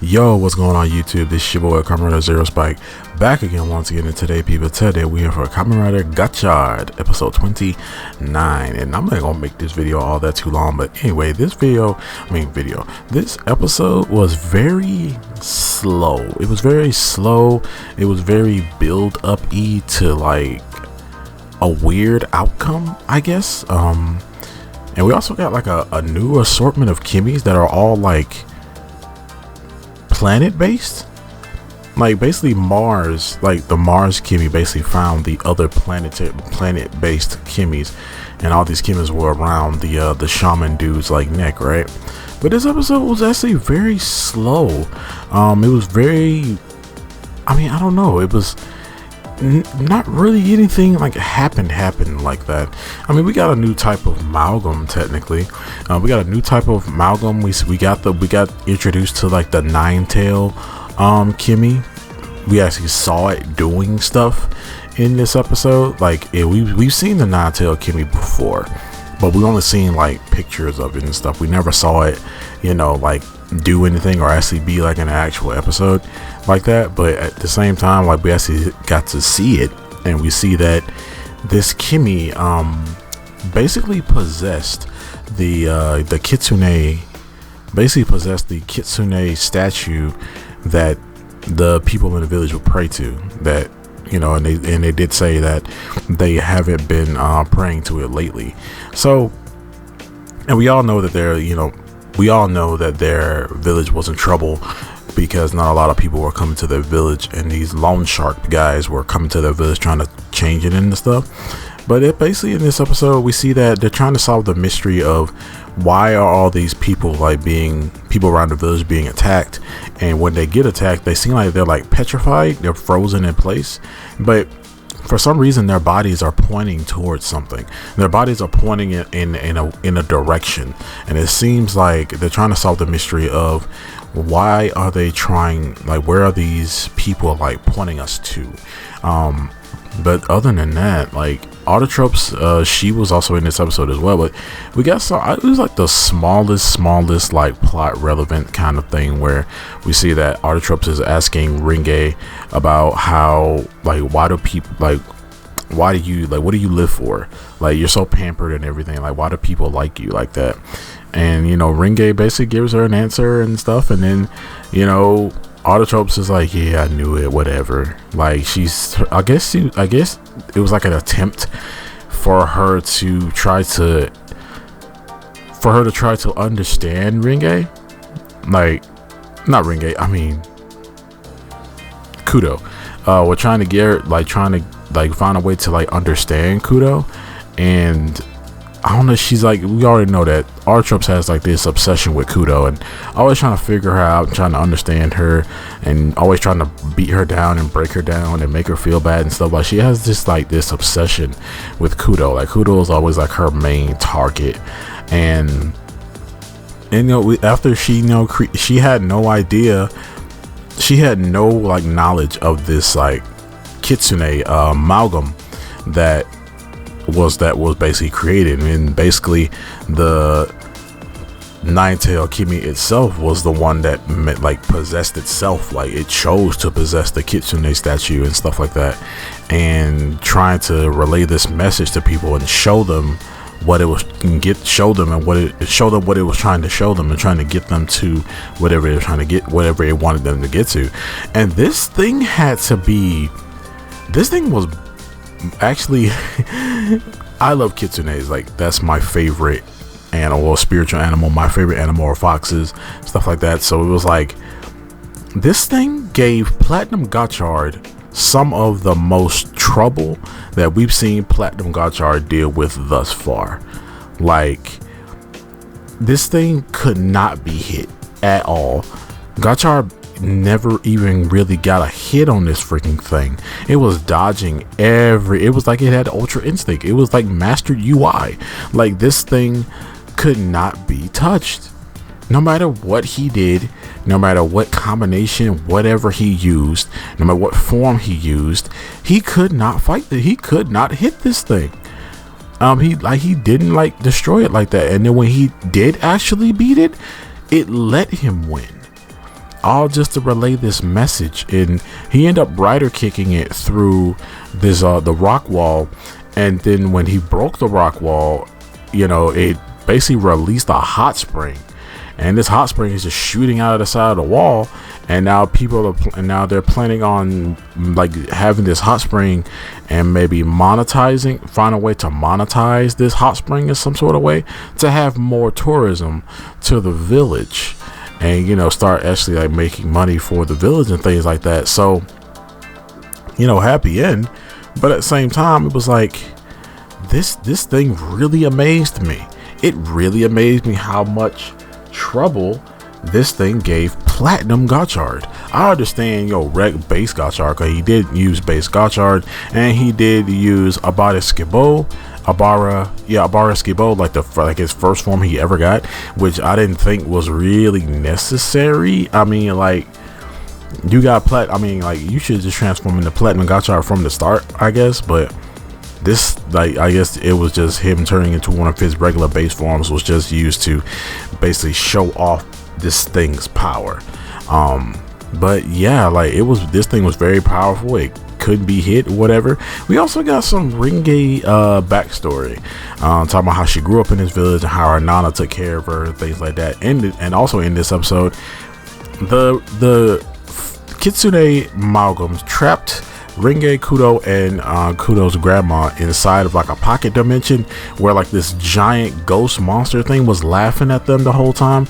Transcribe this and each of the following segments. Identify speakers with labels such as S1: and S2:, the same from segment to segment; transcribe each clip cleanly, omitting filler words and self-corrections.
S1: Yo, what's going on YouTube? This is your boy Kamen Rider Zero Spike back again once again. And today we are for Kamen Rider Gotchard episode 29, and I'm not gonna make this video all that too long, but anyway, this episode was very slow. It was very slow. It was very build up to like a weird outcome, I guess. And we also got like a new assortment of Kimmies that are all like planet based, like basically Mars, like the Mars Kimmy basically found the other planet based Kimmies, and all these Kimmies were around the shaman dude's like neck, right? But this episode was actually very slow. It was very, I don't know, it was not really anything like happened like that. We got a new type of amalgam. Technically, we got a new type of amalgam. We got introduced to like the nine-tail Kimmy. We actually saw it doing stuff in this episode. Like we've seen the nine-tail Kimmy before, but we only seen like pictures of it and stuff. We never saw it, like do anything or actually be like an actual episode like that. But at the same time, like we actually got to see it, and we see that this Kimmy basically possessed the kitsune, the kitsune statue that the people in the village would pray to. That and they did say that they haven't been praying to it lately. So, and we all know that their village was in trouble because not a lot of people were coming to their village, and these loan shark guys were coming to their village trying to change it into stuff. But basically in this episode, we see that they're trying to solve the mystery of why are all these people people around the village being attacked, and when they get attacked, they seem like they're like petrified, they're frozen in place, but for some reason their bodies are pointing towards something. Their bodies are pointing in a direction, and it seems like they're trying to solve the mystery of why are they trying, like where are these people like pointing us to. But other than that, like Autotropes, she was also in this episode as well, but we got it was like the smallest like plot relevant kind of thing, where we see that Autotropes is asking Ringe about how, like, why do people, like, what do you live for? Like, you're so pampered and everything, like why do people like you like that? And Ringe basically gives her an answer and stuff, and then Autotropes is like, yeah, I knew it, whatever. Like, I guess it was like an attempt for her to try to understand Ringe. Like, not Ringe, Kudo. We're trying to get her, like find a way to like understand Kudo. And I don't know, she's like, we already know that Autotropes has like this obsession with Kudo, and always trying to figure her out and trying to understand her, and always trying to beat her down and break her down and make her feel bad and stuff. Like, she has this obsession with Kudo. Like, Kudo is always like her main target. And after she she had no idea, she had no like knowledge of this like kitsune amalgam that was basically created, and basically the nine-tail Kimmy itself was the one that possessed itself. Like, it chose to possess the kitsune statue and stuff like that, and trying to relay this message to people and show them what it was what it was trying to show them, and trying to get them to whatever it wanted them to get to. And this thing was actually I love kitsunes. Like, that's my favorite animal, or spiritual animal. My favorite animal are foxes, stuff like that. So it was like, this thing gave Platinum Gotchard some of the most trouble that we've seen Platinum Gotchard deal with thus far. Like, this thing could not be hit at all. Gotchard never even really got a hit on this freaking thing. It was dodging it was like it had Ultra Instinct. It was like mastered UI. Like, this thing could not be touched. No matter what he did, no matter what combination, whatever he used, no matter what form he used, he could not fight it. He could not hit this thing. He didn't like destroy it like that. And then when he did actually beat it, it let him win. all just to relay this message. And he ended up rider kicking it through this the rock wall, and then when he broke the rock wall, it basically released a hot spring, and this hot spring is just shooting out of the side of the wall. And now they're planning on like having this hot spring and maybe find a way to monetize this hot spring in some sort of way to have more tourism to the village, and start actually like making money for the village and things like that. So happy end, but at the same time it was like this thing really amazed me. It really amazed me how much trouble this thing gave Platinum Gotchard. I understand base Gotchard, because he did use base Gotchard, and he did use Abara Skibo, like his first form he ever got, which I didn't think was really necessary. I mean, like, you got you should just transform into Platinum Gotchard from the start, I guess. But this, I guess it was just him turning into one of his regular base forms was just used to basically show off this thing's power. But yeah, this thing was very powerful. It couldn't be hit or whatever. We also got some Ringe backstory, talking about how she grew up in this village and how her nana took care of her, things like that. And also in this episode, the Kitsune amalgams trapped Ringe, Kudo, and Kudo's grandma inside of like a pocket dimension where like this giant ghost monster thing was laughing at them the whole time,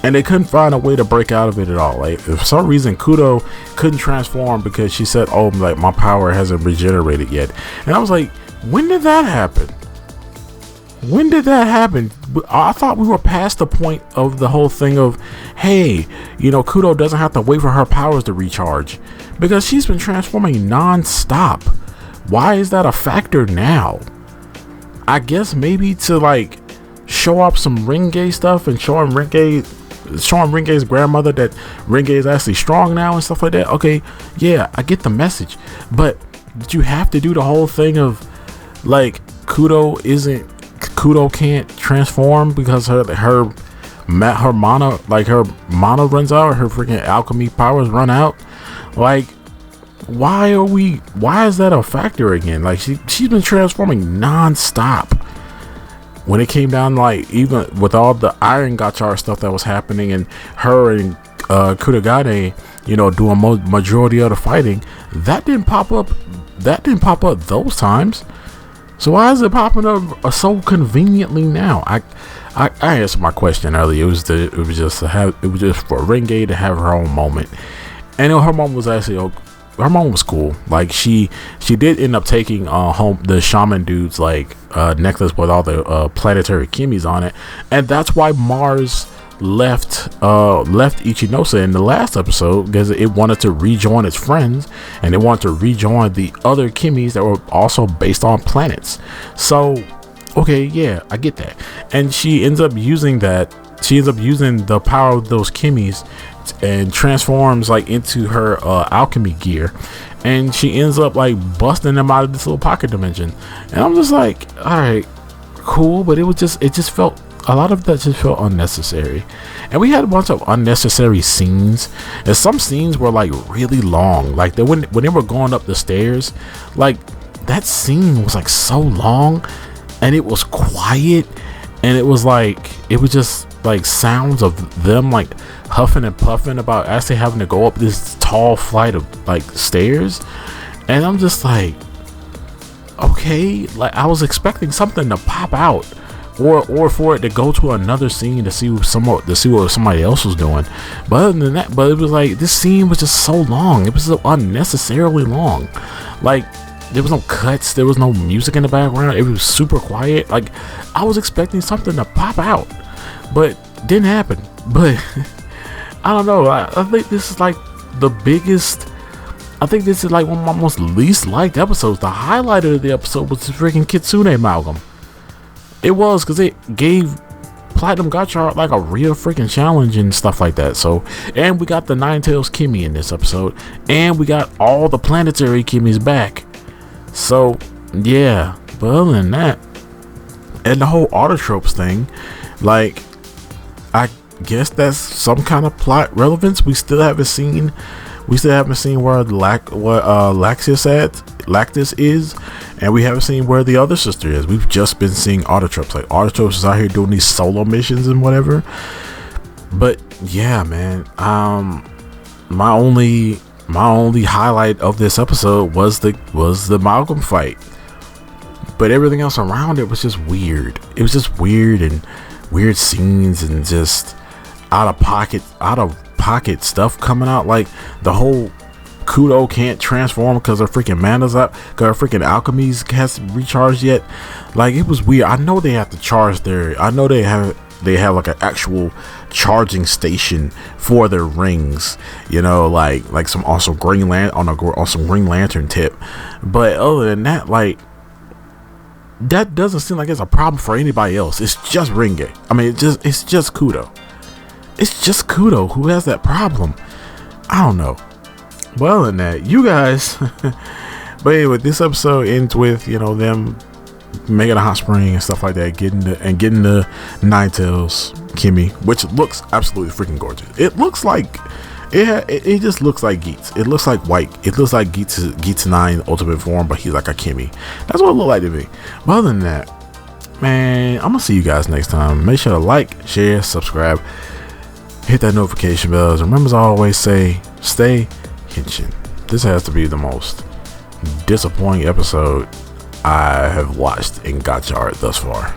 S1: and they couldn't find a way to break out of it at all. Like, for some reason Kudo couldn't transform because she said, "Oh, like my power hasn't regenerated yet." And I was like, when did that happen? I thought we were past the point of the whole thing of, hey, Kudo doesn't have to wait for her powers to recharge, because she's been transforming non-stop. Why is that a factor now? I guess maybe to like show off some Ringe stuff and showing Ringe's grandmother that Ringe is actually strong now and stuff like that. Okay, yeah, I get the message, but did you have to do the whole thing of like Kudo can't transform because her mana runs out, her freaking alchemy powers run out? Like, why is that a factor again? Like, she's been transforming non-stop. When it came down, like, even with all the Iron Gotchard stuff that was happening, and her and Kudagane, doing majority of the fighting, that didn't pop up those times. So why is it popping up so conveniently now? I answered my question earlier. It was just for Ringe to have her own moment, and her moment was actually her moment was cool. Like, she did end up taking home the shaman dude's like necklace with all the planetary kimmies on it, and that's why Mars left Ichinose in the last episode, because it wanted to rejoin its friends, and it wanted to rejoin the other kimmies that were also based on planets. So okay, yeah, I get that. And she ends up using the power of those kimmies and transforms like into her alchemy gear, and she ends up like busting them out of this little pocket dimension. And I'm just like, all right, cool, but it just felt, a lot of that just felt unnecessary. And we had a bunch of unnecessary scenes, and some scenes were like really long. Like, when they were going up the stairs, like that scene was like so long, and it was quiet, and it was just like sounds of them like huffing and puffing about actually having to go up this tall flight of like stairs. And I'm just like, okay, like I was expecting something to pop out, or for it to go to another scene to see what somebody else was doing. But other than that, it was like this scene was just so long. It was so unnecessarily long. Like, there was no cuts, there was no music in the background, it was super quiet. Like, I was expecting something to pop out, but didn't happen. But I don't know, I think this is like the biggest, I think this is like one of my most least liked episodes. The highlight of the episode was the freaking Kitsune amalgam. It was, because it gave Platinum Gotchard like a real freaking challenge and stuff like that. So, and we got the Nine Tails Kimmy in this episode, and we got all the planetary Kimmies back. So yeah, but other than that, and the whole Autotropes thing, like, guess that's some kind of plot relevance. We still haven't seen where Lactus is, and we haven't seen where the other sister is. We've just been seeing Autotrops. Like, Autotrops is out here doing these solo missions and whatever. But yeah, man, my only highlight of this episode was the Malcolm fight. But everything else around it was just weird. It was just weird, and weird scenes, and just out of pocket stuff coming out. Like, the whole Kudo can't transform because her freaking mana's up, because her freaking alchemies hasn't recharged yet. Like, it was weird. I know they have to charge I know they have like an actual charging station for their rings, you know, like some also Green Lantern on some Green Lantern tip. But other than that, like, that doesn't seem like it's a problem for anybody else. It's just Renge. I mean, it's just Kudo. It's just Kudo who has that problem. I don't know. Well, other than that, you guys. But anyway, this episode ends with, you know, them making a hot spring and stuff like that, getting the Ninetales Kimmy, which looks absolutely freaking gorgeous. It looks like it just looks like Geats. It looks like White. It looks like Geats 9 ultimate form, but he's like a Kimmy. That's what it looked like to me. But other than that, man, I'm gonna see you guys next time. Make sure to like, share, subscribe, hit that notification bell. Remember, as I always say, stay henshin. This has to be the most disappointing episode I have watched in Gotchard thus far.